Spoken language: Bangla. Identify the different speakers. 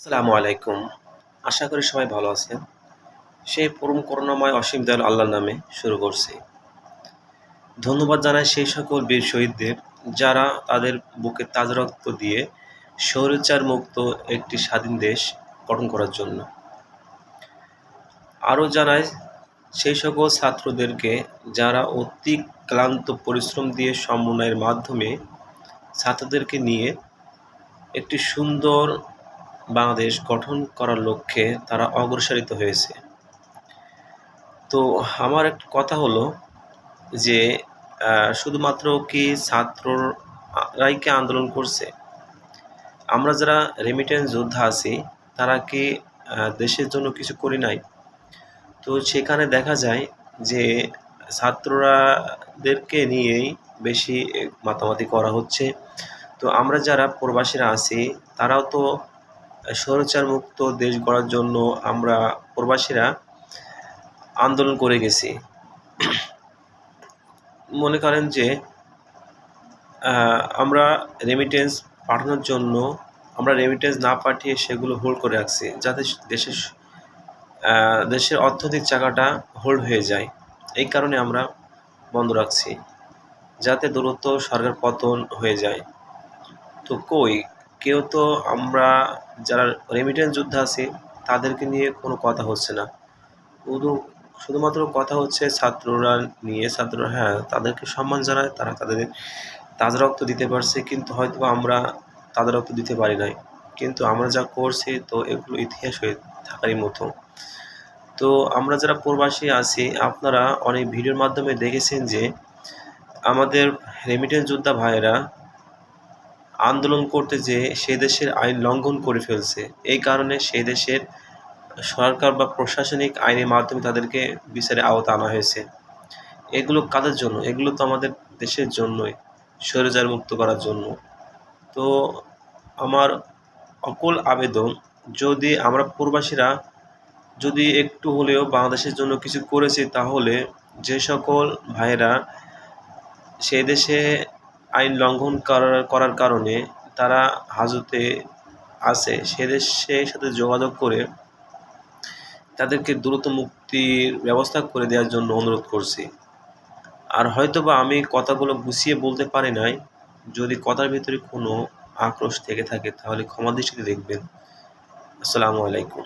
Speaker 1: আসসালামু আলাইকুম। আশা করি সবাই ভালো আছেন। সেই পরম করুণাময় অসীম দয়ালু আল্লাহর নামে শুরু করছি। ধন্যবাদ জানাই সেই সকল বীর শহীদদের যারা তাদের বুকে তাজা রক্ত দিয়ে স্বৈরাচার মুক্ত একটি স্বাধীন দেশ গঠন করার জন্য। আরও জানাই সেই সকল ছাত্রদেরকে যারা অতি ক্লান্ত পরিশ্রম দিয়ে সমন্বয়ের মাধ্যমে ছাত্রদেরকে নিয়ে একটি সুন্দর বাংলাদেশ গঠন করার লক্ষ্যে তারা অগ্রসরিত হয়েছে। তো আমার একটা কথা হলো যে শুধুমাত্র কি ছাত্ররাই কি আন্দোলন করছে? আমরা যারা রেমিটেন্স যোদ্ধা আছি তারা কি দেশের জন্য কিছু করি নাই? তো সেখানে দেখা যায় যে ছাত্রদেরকে নিয়েই বেশি মাতামাতি করা হচ্ছে। তো আমরা যারা প্রবাসীরা আছি তারাও তো স্বৈরাচার মুক্ত দেশ গড়ার জন্য আমরা প্রবাসীরা আন্দোলন করে গেছি। মনে করেন যে আমরা রেমিটেন্স পাঠানোর জন্য আমরা রেমিটেন্স না পাঠিয়ে সেগুলো হোল্ড করে রাখছি যাতে দেশের অর্থনৈতিক চাকাটা হোল্ড হয়ে যায়। এই কারণে আমরা বন্ধ রাখছি যাতে দ্রুত সরকার পতন হয়ে যায়। তো কেউ তো আমরা যারা রেমিটেন্স যোদ্ধা আছি তাদেরকে নিয়ে কোনো কথা হচ্ছে না। শুধুমাত্র কথা হচ্ছে ছাত্ররা নিয়ে। ছাত্ররা হ্যাঁ, তাদেরকে সম্মান জানায়, তারা তাদের তাজা রক্ত দিতে পারছে, কিন্তু হয়তোবা আমরা তাজা রক্ত দিতে পারি নাই। কিন্তু আমরা যা করছি তো এগুলো ইতিহাস হয়ে থাকারই মতো। তো আমরা যারা প্রবাসী আছি আপনারা অনেক ভিডিওর মাধ্যমে দেখেছেন যে আমাদের রেমিটেন্স যোদ্ধা ভাইয়েরা আন্দোলন করতে যেয়ে সে দেশের আইন লঙ্ঘন করে ফেলছে। এই কারণে সেই দেশের সরকার বা প্রশাসনিক আইনের মাধ্যমে তাদেরকে বিচারের আওতায় আনা হয়েছে। এগুলো কাদের জন্য? এগুলো তো আমাদের দেশের জন্যই, স্বৈরাচার মুক্ত করার জন্য। তো আমার অকুল আবেদন, যদি আমরা প্রবাসীরা যদি একটু হলেও বাংলাদেশের জন্য কিছু করেছি তাহলে যে সকল ভাইয়েরা সেই দেশে আইন লঙ্ঘন করার কারণে তারা হাজতে আছে সে দেশের সাথে যোগাযোগ করে তাদেরকে দ্রুত মুক্তির ব্যবস্থা করে দেওয়ার জন্য অনুরোধ করছি। আর হয়তোবা আমি কথাগুলো গুছিয়ে বলতে পারি নাই। যদি কথার ভিতরে কোনো আক্রোশ থেকে থাকে তাহলে ক্ষমা দৃষ্টিতে দেখবেন। আসসালামু আলাইকুম।